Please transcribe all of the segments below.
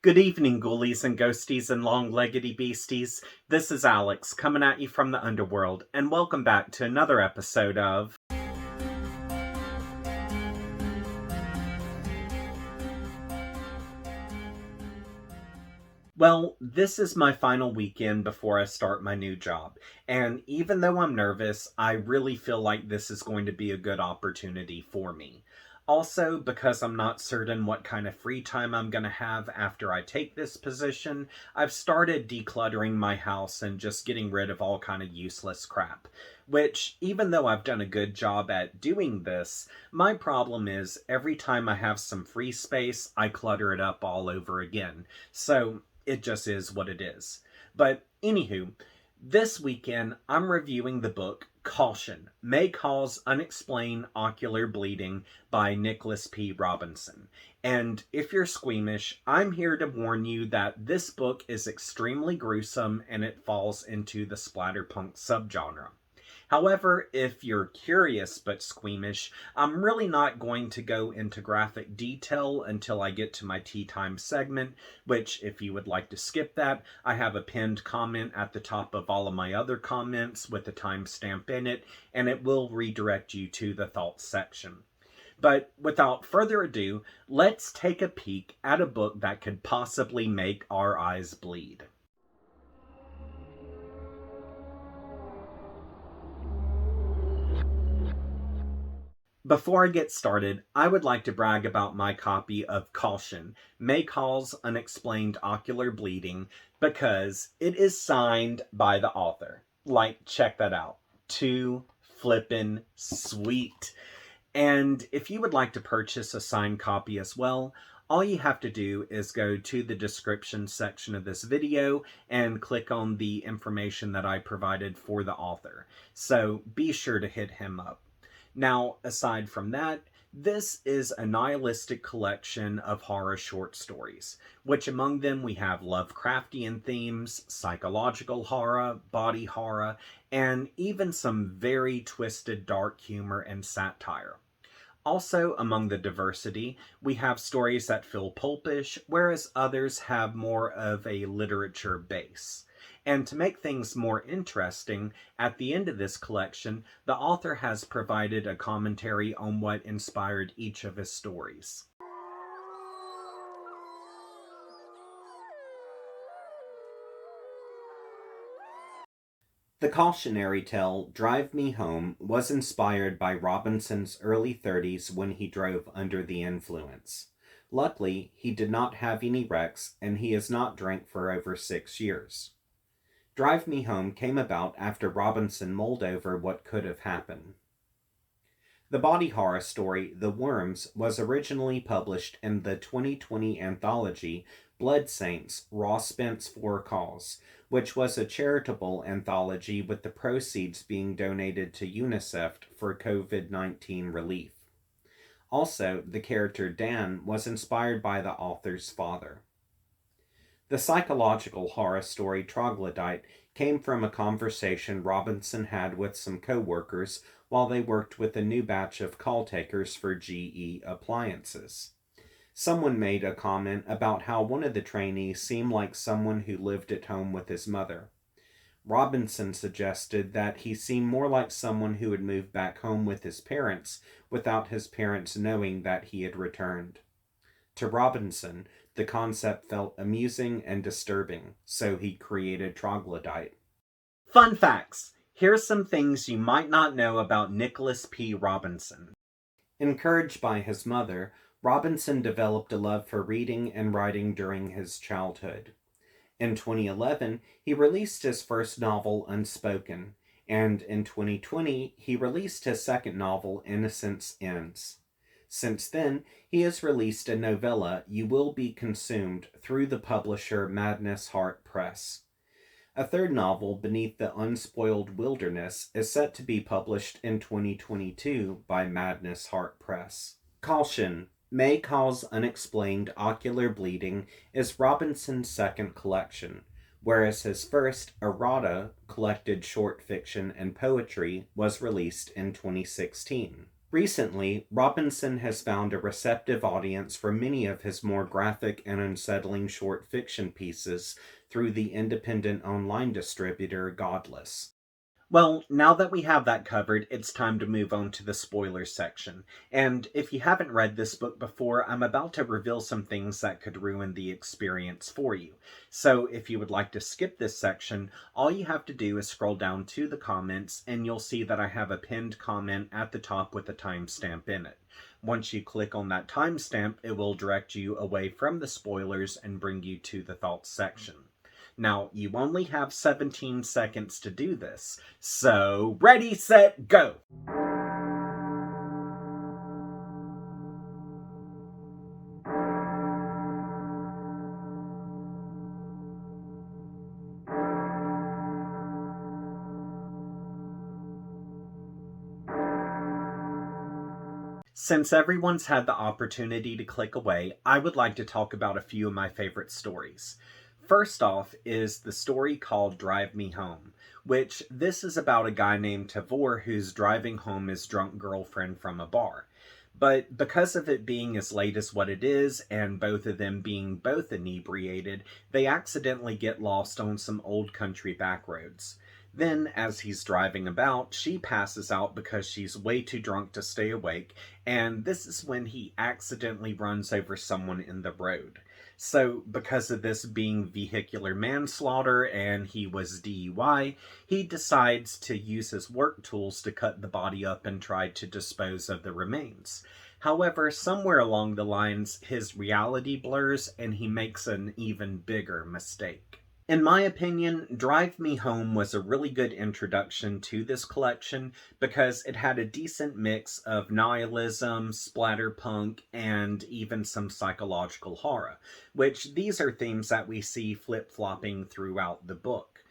Good evening, ghoulies and ghosties and long-leggedy beasties. This is Alex, coming at you from the underworld, and welcome back to another episode of... Well, this is my final weekend before I start my new job, and even though I'm nervous, I really feel like this is going to be a good opportunity for me. Also, because I'm not certain what kind of free time I'm going to have after I take this position, I've started decluttering my house and just getting rid of all kind of useless crap. Which, even though I've done a good job at doing this, my problem is every time I have some free space, I clutter it up all over again. So, it just is what it is. But anywho, this weekend I'm reviewing the book Caution, May Cause Unexplained Ocular Bleeding by Nikolas P. Robinson. And if you're squeamish, I'm here to warn you that this book is extremely gruesome and it falls into the splatterpunk subgenre. However, if you're curious but squeamish, I'm really not going to go into graphic detail until I get to my tea time segment, which, if you would like to skip that, I have a pinned comment at the top of all of my other comments with a timestamp in it, and it will redirect you to the thoughts section. But without further ado, let's take a peek at a book that could possibly make our eyes bleed. Before I get started, I would like to brag about my copy of Caution, May Cause Unexplained Ocular Bleeding, because it is signed by the author. Like, check that out. Too flippin' sweet. And if you would like to purchase a signed copy as well, all you have to do is go to the description section of this video and click on the information that I provided for the author. So be sure to hit him up. Now, aside from that, this is a nihilistic collection of horror short stories, which among them we have Lovecraftian themes, psychological horror, body horror, and even some very twisted dark humor and satire. Also, among the diversity, we have stories that feel pulpish, whereas others have more of a literature base. And to make things more interesting, at the end of this collection, the author has provided a commentary on what inspired each of his stories. The cautionary tale, Drive Me Home, was inspired by Robinson's early 30s when he drove under the influence. Luckily, he did not have any wrecks, and he has not drank for over 6 years. Drive Me Home came about after Robinson mulled over what could have happened. The body horror story, The Worms, was originally published in the 2020 anthology Blood Saints, Raw Spence for a Cause, which was a charitable anthology with the proceeds being donated to UNICEF for COVID-19 relief. Also, the character Dan was inspired by the author's father. The psychological horror story Troglodyte came from a conversation Robinson had with some co-workers while they worked with a new batch of call takers for GE Appliances. Someone made a comment about how one of the trainees seemed like someone who lived at home with his mother. Robinson suggested that he seemed more like someone who had moved back home with his parents without his parents knowing that he had returned. To Robinson, the concept felt amusing and disturbing, so he created Troglodyte. Fun facts! Here's some things you might not know about Nikolas P. Robinson. Encouraged by his mother, Robinson developed a love for reading and writing during his childhood. In 2011, he released his first novel, Unspoken, and in 2020, he released his second novel, Innocence Ends. Since then, he has released a novella, You Will Be Consumed, through the publisher Madness Heart Press. A third novel, Beneath the Unspoiled Wilderness, is set to be published in 2022 by Madness Heart Press. Caution, May Cause Unexplained Ocular Bleeding is Robinson's second collection, whereas his first, Errata, collected short fiction and poetry, was released in 2016. Recently, Robinson has found a receptive audience for many of his more graphic and unsettling short fiction pieces through the independent online distributor Godless. Well, now that we have that covered, it's time to move on to the spoilers section. And if you haven't read this book before, I'm about to reveal some things that could ruin the experience for you. So if you would like to skip this section, all you have to do is scroll down to the comments and you'll see that I have a pinned comment at the top with a timestamp in it. Once you click on that timestamp, it will direct you away from the spoilers and bring you to the thoughts section. Now, you only have 17 seconds to do this, so ready, set, go! Since everyone's had the opportunity to click away, I would like to talk about a few of my favorite stories. First off is the story called Drive Me Home, which this is about a guy named Tavor who's driving home his drunk girlfriend from a bar. But because of it being as late as what it is, and both of them being both inebriated, they accidentally get lost on some old country back roads. Then, as he's driving about, she passes out because she's way too drunk to stay awake, and this is when he accidentally runs over someone in the road. So, because of this being vehicular manslaughter and he was DUI, he decides to use his work tools to cut the body up and try to dispose of the remains. However, somewhere along the lines, his reality blurs and he makes an even bigger mistake. In my opinion, Drive Me Home was a really good introduction to this collection because it had a decent mix of nihilism, splatterpunk, and even some psychological horror, which these are themes that we see flip-flopping throughout the book.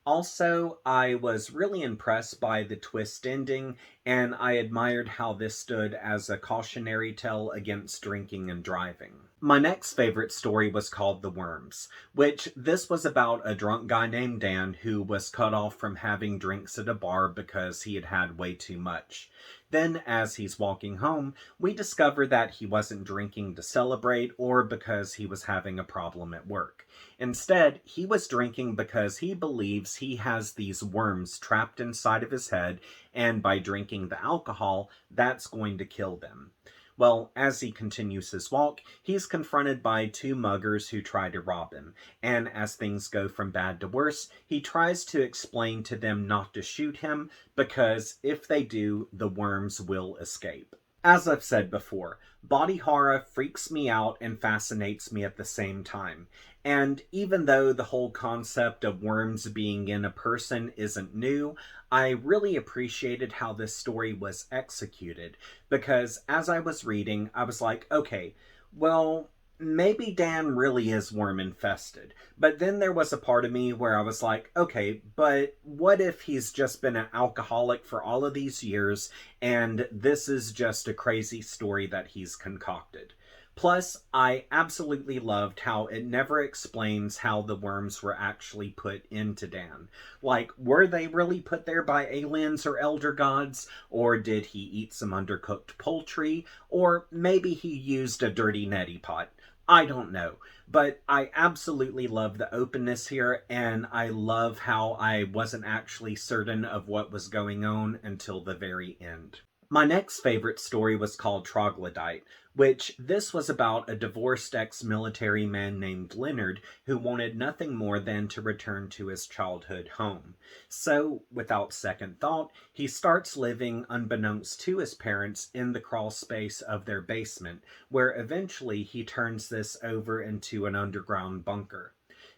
Also, I was really impressed by the twist ending, and I admired how this stood as a cautionary tale against drinking and driving. My next favorite story was called The Worms, which this was about a drunk guy named Dan who was cut off from having drinks at a bar because he had had way too much. Then, as he's walking home, we discover that he wasn't drinking to celebrate or because he was having a problem at work. Instead, he was drinking because he believes he has these worms trapped inside of his head, and by drinking the alcohol, that's going to kill them. Well, as he continues his walk, he's confronted by two muggers who try to rob him, and as things go from bad to worse, he tries to explain to them not to shoot him, because if they do, the worms will escape. As I've said before, body horror freaks me out and fascinates me at the same time. And even though the whole concept of worms being in a person isn't new, I really appreciated how this story was executed. Because as I was reading, I was like, okay, well, maybe Dan really is worm infested. But then there was a part of me where I was like, okay, but what if he's just been an alcoholic for all of these years and this is just a crazy story that he's concocted? Plus, I absolutely loved how it never explains how the worms were actually put into Dan. Like, were they really put there by aliens or elder gods? Or did he eat some undercooked poultry? Or maybe he used a dirty neti pot? I don't know. But I absolutely love the openness here, and I love how I wasn't actually certain of what was going on until the very end. My next favorite story was called Troglodyte, which this was about a divorced ex-military man named Leonard who wanted nothing more than to return to his childhood home. So, without second thought, he starts living unbeknownst to his parents in the crawl space of their basement, where eventually he turns this over into an underground bunker.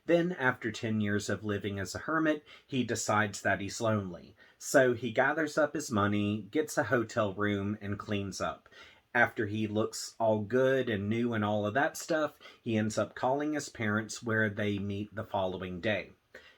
Then, after 10 years of living as a hermit, he decides that he's lonely. So he gathers up his money, gets a hotel room, and cleans up. After he looks all good and new and all of that stuff, he ends up calling his parents where they meet the following day.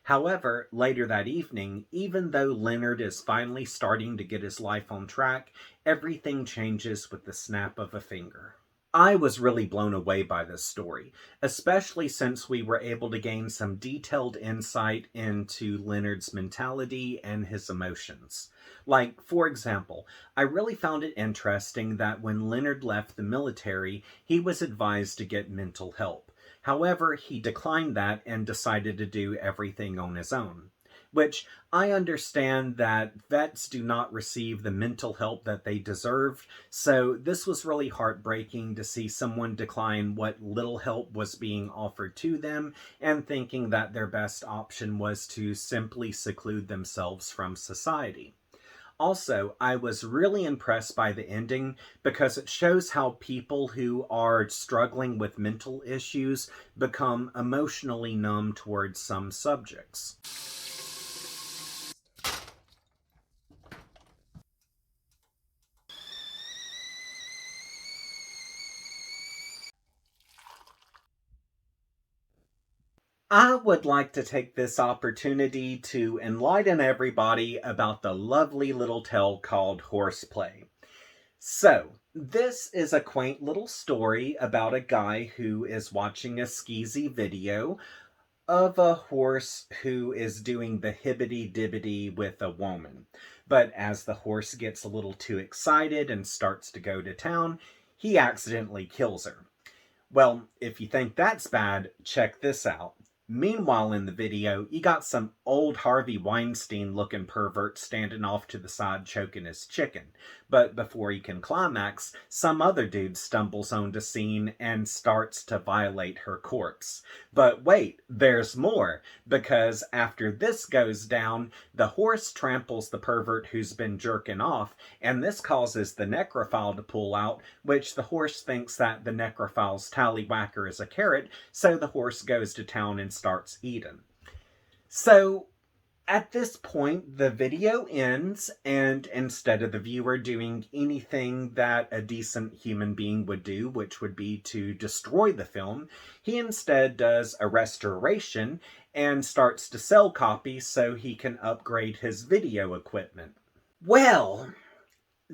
However, later that evening, even though Leonard is finally starting to get his life on track, everything changes with the snap of a finger. I was really blown away by this story, especially since we were able to gain some detailed insight into Leonard's mentality and his emotions. Like, for example, I really found it interesting that when Leonard left the military, he was advised to get mental help. However, he declined that and decided to do everything on his own. Which I understand that vets do not receive the mental help that they deserve, so this was really heartbreaking to see someone decline what little help was being offered to them and thinking that their best option was to simply seclude themselves from society. Also, I was really impressed by the ending because it shows how people who are struggling with mental issues become emotionally numb towards some subjects. I would like to take this opportunity to enlighten everybody about the lovely little tale called Horseplay. So, this is a quaint little story about a guy who is watching a skeezy video of a horse who is doing the hibbity dibbity with a woman. But as the horse gets a little too excited and starts to go to town, he accidentally kills her. Well, if you think that's bad, check this out. Meanwhile, in the video, you got some old Harvey Weinstein looking pervert standing off to the side choking his chicken. But before he can climax, some other dude stumbles onto scene and starts to violate her corpse. But wait, there's more, because after this goes down, the horse tramples the pervert who's been jerking off, and this causes the necrophile to pull out, which the horse thinks that the necrophile's tallywhacker is a carrot, so the horse goes to town and starts eating. So, at this point, the video ends, and instead of the viewer doing anything that a decent human being would do, which would be to destroy the film, he instead does a restoration and starts to sell copies so he can upgrade his video equipment. Well,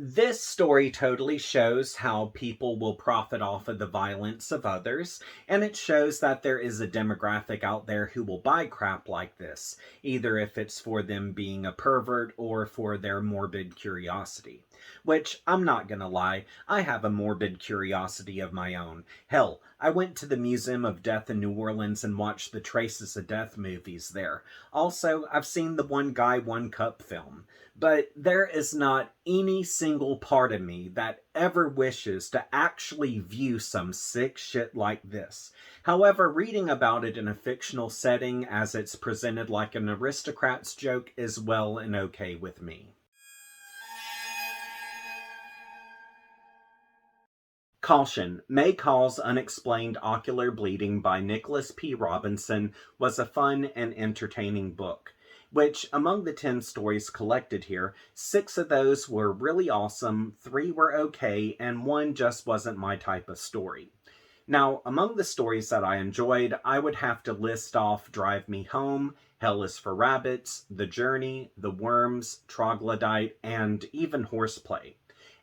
this story totally shows how people will profit off of the violence of others, and it shows that there is a demographic out there who will buy crap like this, either if it's for them being a pervert or for their morbid curiosity. Which, I'm not gonna lie, I have a morbid curiosity of my own. Hell, I went to the Museum of Death in New Orleans and watched the Traces of Death movies there. Also, I've seen the One Guy, One Cup film. But there is not any single part of me that ever wishes to actually view some sick shit like this. However, reading about it in a fictional setting as it's presented like an aristocrat's joke is well and okay with me. Caution, may cause unexplained ocular bleeding by Nikolas P. Robinson was a fun and entertaining book, which among the 10 stories collected here, 6 of those were really awesome, 3 were okay, and 1 just wasn't my type of story. Now, among the stories that I enjoyed, I would have to list off Drive Me Home, Hell is for Rabbits, The Journey, The Worms, Troglodyte, and even Horseplay.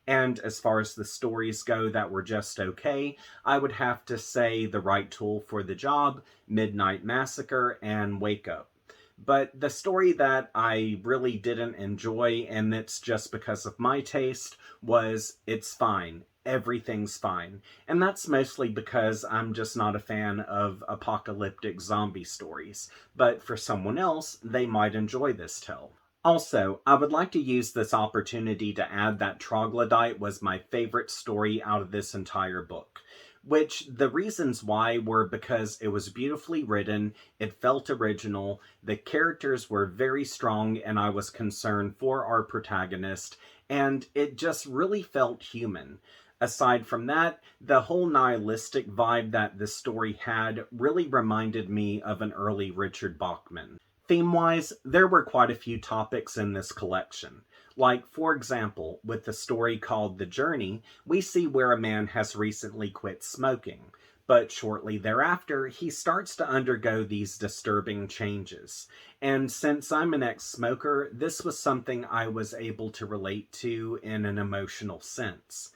And as far as the stories go that were just okay, I would have to say The Right Tool for the Job, Midnight Massacre, and Wake Up. But the story that I really didn't enjoy, and it's just because of my taste, was It's Fine. Everything's Fine. And that's mostly because I'm just not a fan of apocalyptic zombie stories. But for someone else, they might enjoy this tale. Also, I would like to use this opportunity to add that Troglodyte was my favorite story out of this entire book. Which the reasons why were because it was beautifully written, it felt original, the characters were very strong, and I was concerned for our protagonist, and it just really felt human. Aside from that, the whole nihilistic vibe that this story had really reminded me of an early Richard Bachman. Theme-wise, there were quite a few topics in this collection. Like, for example, with the story called The Journey, we see where a man has recently quit smoking, but shortly thereafter, he starts to undergo these disturbing changes. And since I'm an ex-smoker, this was something I was able to relate to in an emotional sense.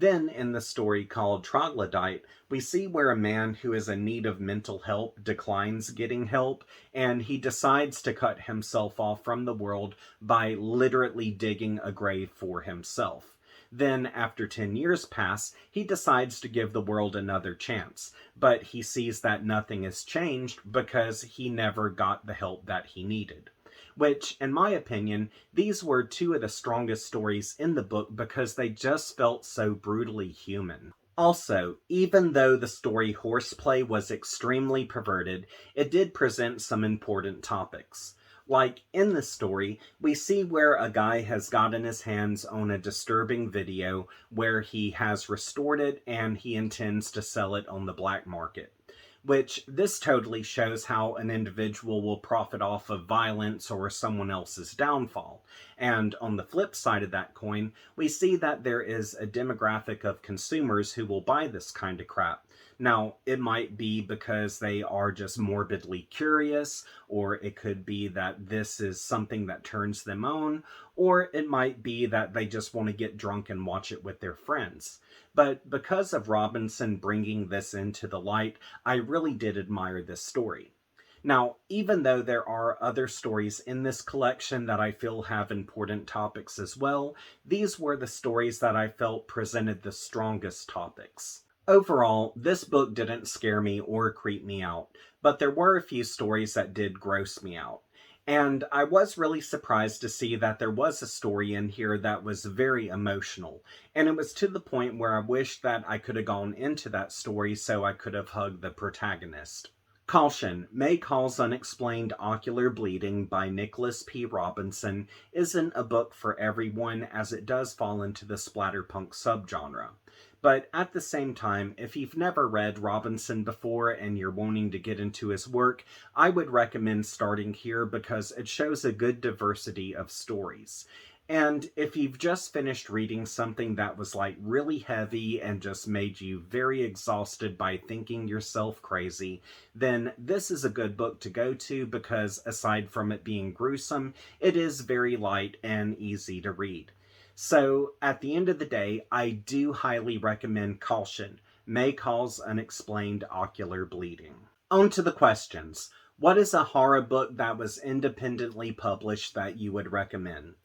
Then, in the story called Troglodyte, we see where a man who is in need of mental help declines getting help, and he decides to cut himself off from the world by literally digging a grave for himself. Then, after 10 years pass, he decides to give the world another chance, but he sees that nothing has changed because he never got the help that he needed. Which, in my opinion, these were two of the strongest stories in the book because they just felt so brutally human. Also, even though the story Horseplay was extremely perverted, it did present some important topics. Like, in the story, we see where a guy has gotten his hands on a disturbing video where he has restored it and he intends to sell it on the black market. Which this totally shows how an individual will profit off of violence or someone else's downfall. And on the flip side of that coin, we see that there is a demographic of consumers who will buy this kind of crap. Now, it might be because they are just morbidly curious, or it could be that this is something that turns them on, or it might be that they just want to get drunk and watch it with their friends. But because of Robinson bringing this into the light, I really did admire this story. Now, even though there are other stories in this collection that I feel have important topics as well, these were the stories that I felt presented the strongest topics. Overall, this book didn't scare me or creep me out, but there were a few stories that did gross me out. And I was really surprised to see that there was a story in here that was very emotional. And it was to the point where I wished that I could have gone into that story so I could have hugged the protagonist. Caution, May Cause Unexplained Ocular Bleeding by Nikolas P. Robinson isn't a book for everyone, as it does fall into the splatterpunk subgenre. But at the same time, if you've never read Robinson before and you're wanting to get into his work, I would recommend starting here because it shows a good diversity of stories. And if you've just finished reading something that was like really heavy and just made you very exhausted by thinking yourself crazy, then this is a good book to go to because aside from it being gruesome, it is very light and easy to read. So, at the end of the day, I do highly recommend Caution, May Cause Unexplained Ocular Bleeding. On to the questions. What is a horror book that was independently published that you would recommend?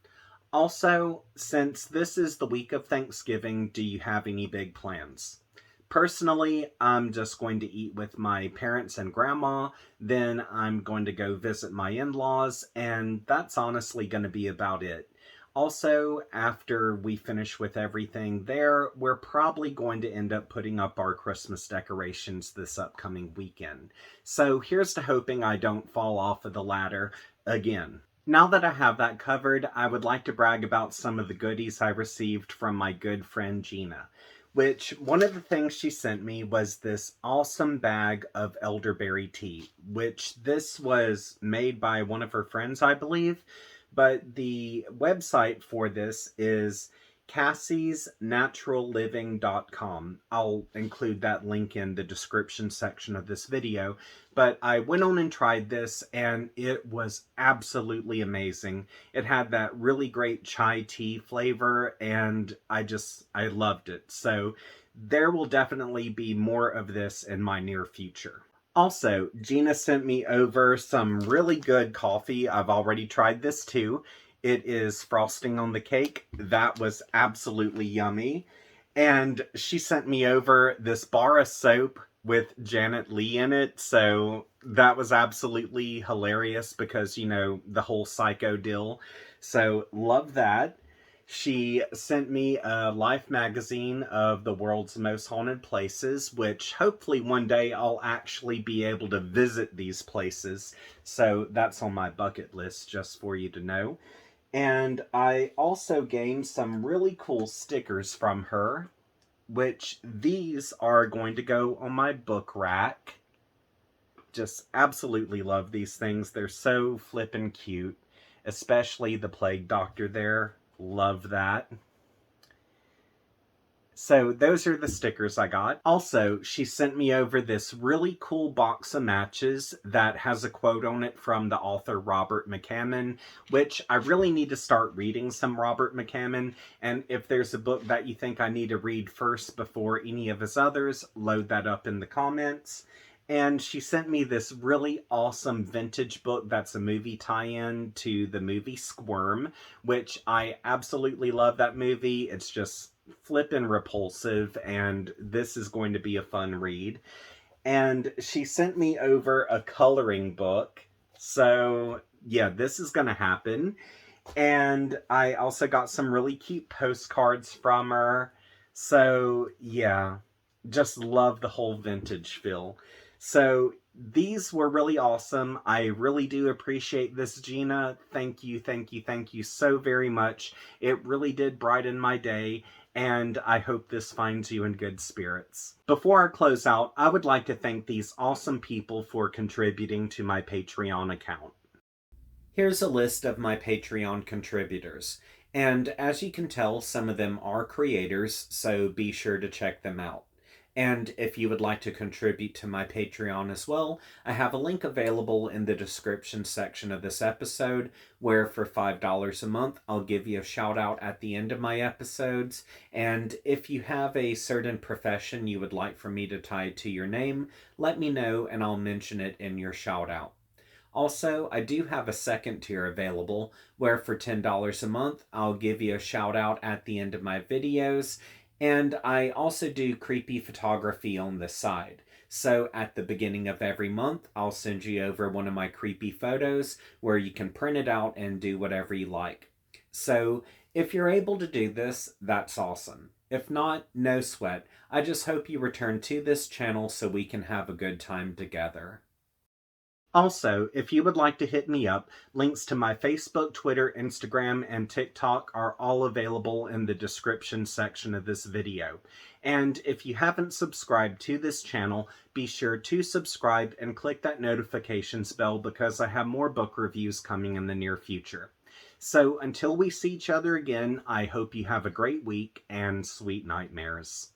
Also, since this is the week of Thanksgiving, do you have any big plans? Personally, I'm just going to eat with my parents and grandma, then I'm going to go visit my in-laws, and that's honestly going to be about it. Also, after we finish with everything there, we're probably going to end up putting up our Christmas decorations this upcoming weekend. So here's to hoping I don't fall off of the ladder again. Now that I have that covered, I would like to brag about some of the goodies I received from my good friend Gina. Which, one of the things she sent me was this awesome bag of elderberry tea. Which, this was made by one of her friends, I believe. But the website for this is cassiesnaturalliving.com. I'll include that link in the description section of this video. But I went on and tried this, and it was absolutely amazing. It had that really great chai tea flavor, and I loved it. So there will definitely be more of this in my near future. Also, Gina sent me over some really good coffee. I've already tried this too. It is frosting on the cake. That was absolutely yummy. And she sent me over this bar of soap with Janet Leigh in it. So that was absolutely hilarious because, you know, the whole Psycho deal. So love that. She sent me a Life magazine of the world's most haunted places, which hopefully one day I'll actually be able to visit these places. So that's on my bucket list, just for you to know. And I also gained some really cool stickers from her, which these are going to go on my book rack. Just absolutely love these things. They're so flippin' cute, especially the plague doctor there. Love that. So those are the stickers I got. Also, she sent me over this really cool box of matches that has a quote on it from the author Robert McCammon, which I really need to start reading some Robert McCammon. And if there's a book that you think I need to read first before any of his others, load that up in the comments. And she sent me this really awesome vintage book that's a movie tie-in to the movie Squirm, which I absolutely love that movie. It's just flippin' repulsive, and this is going to be a fun read. And she sent me over a coloring book. So, yeah, this is going to happen. And I also got some really cute postcards from her. So, yeah, just love the whole vintage feel. So, these were really awesome. I really do appreciate this, Gina. Thank you, thank you, thank you so very much. It really did brighten my day, and I hope this finds you in good spirits. Before I close out, I would like to thank these awesome people for contributing to my Patreon account. Here's a list of my Patreon contributors, and as you can tell, some of them are creators, so be sure to check them out. And if you would like to contribute to my Patreon as well, I have a link available in the description section of this episode, where for $5 a month, I'll give you a shout out at the end of my episodes. And if you have a certain profession you would like for me to tie to your name, let me know and I'll mention it in your shout out. Also, I do have a second tier available, where for $10 a month, I'll give you a shout out at the end of my videos. And I also do creepy photography on the side. So at the beginning of every month, I'll send you over one of my creepy photos where you can print it out and do whatever you like. So if you're able to do this, that's awesome. If not, no sweat. I just hope you return to this channel so we can have a good time together. Also, if you would like to hit me up, links to my Facebook, Twitter, Instagram, and TikTok are all available in the description section of this video. And if you haven't subscribed to this channel, be sure to subscribe and click that notifications bell because I have more book reviews coming in the near future. So until we see each other again, I hope you have a great week and sweet nightmares.